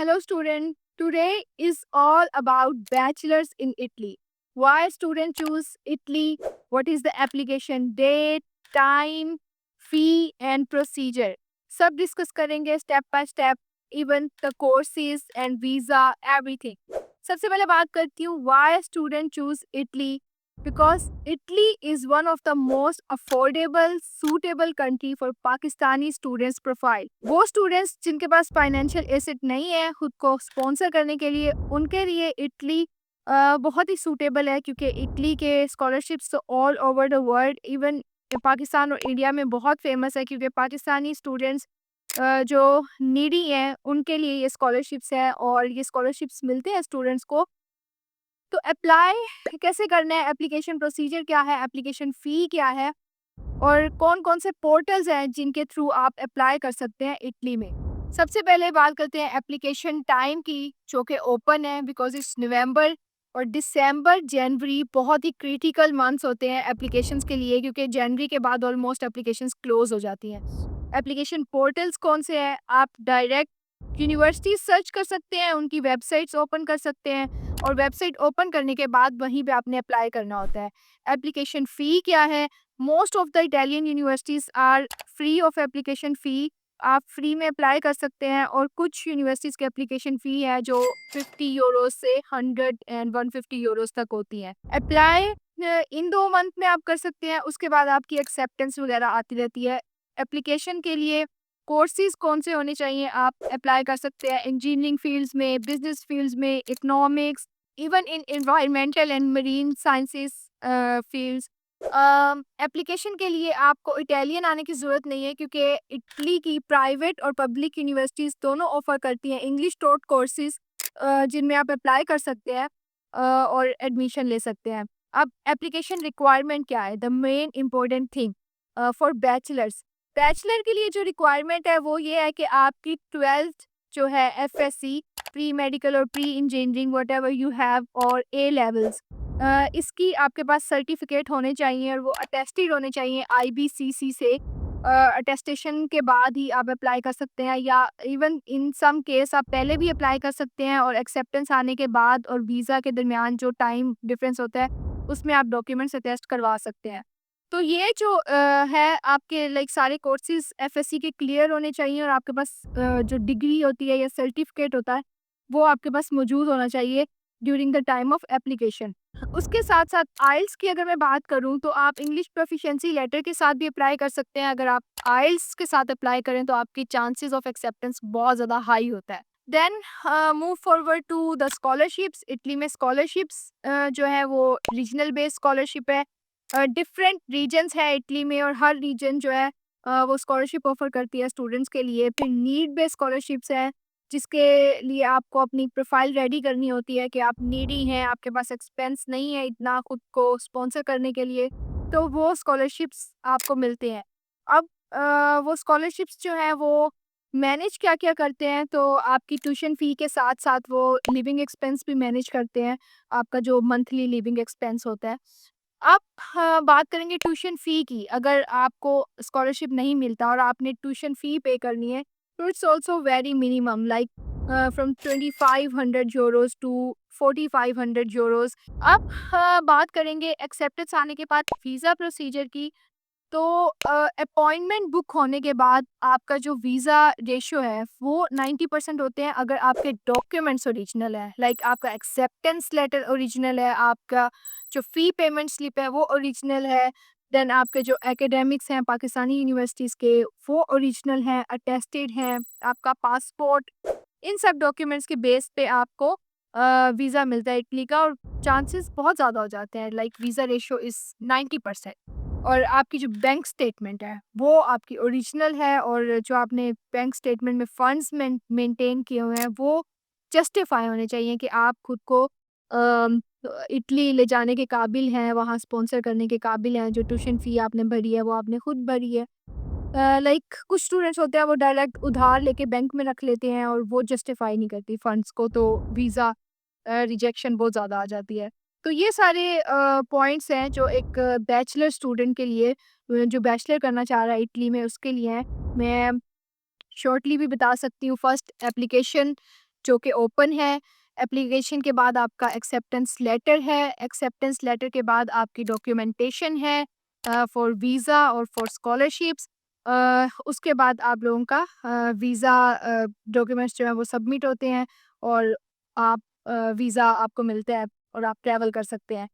Hello, student. Today is all about bachelors in Italy. Why student choose Italy? What is the application date, time, fee and procedure? सब discuss करेंगे step by step, even the courses and visa everything. सबसे पहले बात करती हूँ why student choose Italy. Because Italy is one of the most affordable suitable country for Pakistani students profile. वो students जिनके पास financial asset नहीं है खुद को स्पॉन्सर करने के लिए, उनके लिए इटली बहुत ही सूटेबल है, क्योंकि इटली के scholarships all over the world, even Pakistan और इंडिया में बहुत फेमस है, क्योंकि पाकिस्तानी स्टूडेंट्स जो नीडी हैं उनके लिए ये स्कॉलरशिप्स है और ये स्कॉलरशिप्स मिलते हैं स्टूडेंट्स को। तो अप्लाई कैसे करना है, एप्लीकेशन प्रोसीजर क्या है, एप्लीकेशन फ़ी क्या है और कौन-कौन से पोर्टल्स हैं जिनके थ्रू आप अप्लाई कर सकते हैं इटली में। सबसे पहले बात करते हैं एप्लीकेशन टाइम की, जो कि ओपन है बिकॉज़ इट्स नवंबर और दिसंबर, जनवरी बहुत ही क्रिटिकल मंथ्स होते हैं एप्लीकेशंस के लिए, क्योंकि जनवरी के बाद ऑलमोस्ट एप्लीकेशंस क्लोज़ हो जाती हैं। एप्लीकेशन पोर्टल्स कौन से हैं? आप डायरेक्ट यूनिवर्सिटी सर्च कर सकते हैं, उनकी वेबसाइट्स ओपन कर सकते हैं और वेबसाइट ओपन करने के बाद वहीं पे आपने अप्लाई करना होता है। एप्लीकेशन फ़ी क्या है? Most of the Italian universities are free of application fee. आप फ्री में अप्लाई कर सकते हैं और कुछ यूनिवर्सिटीज़ की एप्लीकेशन फ़ी है जो 50 यूरोज़ से 100 एंड 150 यूरोज़ तक होती है। अप्लाई इन 2 मंथ में आप कर सकते हैं, उसके बाद आपकी एक्सेप्टेंस वगैरह आती रहती है। एप्लीकेशन के लिए कोर्सेज़ कौन से होने चाहिए, आप अप्लाई कर सकते हैं इंजीनियरिंग फ़ील्ड्स में, बिज़नेस फ़ील्ड्स में, economics, even in environmental and marine sciences fields. Application के लिए आपको इटालियन आने की ज़रूरत नहीं है, क्योंकि इटली की प्राइवेट और पब्लिक यूनिवर्सिटीज़ दोनों ऑफ़र करती हैं इंग्लिश टॉट कोर्सेज़, जिनमें आप अप्लाई कर सकते हैं और एडमिशन ले सकते हैं। अब एप्लीकेशन रिक्वायरमेंट क्या है? The main important thing for bachelors. Bachelor के लिए जो रिक्वायरमेंट है वो ये है कि आपकी 12th जो है एफएससी, प्री मेडिकल और pre engineering whatever you have, और ए लेवल्स, इसकी आपके पास सर्टिफिकेट होने चाहिए और वो अटेस्टेड होने चाहिए आईबीसीसी से। अटेस्टेशन के बाद ही आप अप्लाई कर सकते हैं, या इवन इन सम केस आप पहले भी अप्लाई कर सकते हैं और एक्सेप्टेंस आने के बाद और वीज़ा के दरमियान जो टाइम डिफरेंस होता है उसमें आप डॉक्यूमेंट्स अटेस्ट करवा सकते हैं। तो ये जो है आपके लाइक सारे कोर्सेज़ एफएससी के क्लियर होने चाहिए और आपके पास जो डिग्री होती है या सर्टिफिकेट होता है, वो आपके पास मौजूद होना चाहिए during the time of application. उसके साथ-साथ आइल्स की अगर मैं बात करूँ तो आप इंग्लिश प्रोफिशिएंसी लेटर के साथ भी अप्लाई कर सकते हैं। अगर आप आइल्स के साथ अप्लाई करें तो आपकी चांसेस ऑफ एक्सेप्टेंस बहुत ज़्यादा हाई होता है। Then move forward to the scholarships. Italy में स्कॉलरशिप्स जो है वो रीजनल बेस्ड स्कॉलरशिप है। डिफरेंट रीजन्स हैं इटली में और हर रीजन जो है वो स्कॉलरशिप ऑफर करती है स्टूडेंट्स के लिए। फिर नीड बेस्ड स्कॉलरशिप्स हैं, जिसके लिए आपको अपनी प्रोफाइल रेडी करनी होती है कि आप नीडी हैं, आपके पास एक्सपेंस नहीं है इतना खुद को स्पॉन्सर करने के लिए, तो वो स्कॉलरशिप्स आपको मिलते हैं। अब वो स्कॉलरशिप्स जो हैं वो मैनेज क्या-क्या करते हैं, तो आपकी ट्यूशन फ़ी के साथ-साथ वो लिविंग एक्सपेंस भी मैनेज करते हैं, आपका जो मंथली लिविंग एक्सपेंस होता है। अब बात करेंगे ट्यूशन फ़ी की। अगर आपको स्कॉलरशिप नहीं मिलता और आपने ट्यूशन फ़ी पे करनी है, तो it's also very minimum like from 2500 euros to 4500 euros. अब बात करेंगे एक्सेप्टेंस आने के बाद वीज़ा प्रोसीजर की। तो अपॉइंटमेंट बुक होने के बाद आपका जो वीज़ा रेशियो है वो 90% होते हैं अगर आपके डॉक्यूमेंट्स ओरिजिनल है, लाइक आपका एक्सेप्टेंस लेटर ओरिजिनल है, आपका जो फ़ी पेमेंट स्लिप है वो ओरिजिनल है, देन आपके जो एकेडमिक्स हैं पाकिस्तानी यूनिवर्सिटीज़ के वो ओरिजिनल हैं, अटेस्टेड हैं, आपका पासपोर्ट, इन सब डॉक्यूमेंट्स के बेस पे आपको वीज़ा मिलता है इटली का, और चांसेस बहुत ज़्यादा हो जाते हैं, लाइक वीज़ा रेशियो इज़ 90%। और आपकी जो बैंक स्टेटमेंट है वो आपकी ओरिजिनल है, और जो आपने बैंक स्टेटमेंट में फंड्स मेंटेन किए हुए हैं वो जस्टिफाई होने चाहिए कि आप खुद को इटली ले जाने के काबिल हैं, वहाँ स्पॉन्सर करने के काबिल हैं, जो ट्यूशन फ़ी आपने भरी है वो आपने खुद भरी है। लाइक कुछ स्टूडेंट्स होते हैं वो डायरेक्ट उधार लेके बैंक में रख लेते हैं और वो जस्टिफाई नहीं करती फंड्स को, तो वीज़ा रिजेक्शन बहुत ज़्यादा आ जाती है। तो ये सारे पॉइंट्स हैं जो एक बैचलर स्टूडेंट के लिए, जो बैचलर करना चाह रहा है इटली में उसके लिए हैं। मैं शॉर्टली भी बता सकती हूँ। फर्स्ट एप्लीकेशन जो कि ओपन है। एप्लीकेशन के बाद आपका एक्सेप्टेंस लेटर है। एक्सेप्टेंस लेटर के बाद आपकी डॉक्यूमेंटेशन है फॉर वीज़ा और फॉर स्कॉलरशिप्स। उसके बाद आप लोगों का वीज़ा डॉक्यूमेंट्स जो है वो सबमिट होते हैं और आप वीज़ा आपको मिलता है और आप ट्रैवल कर सकते हैं।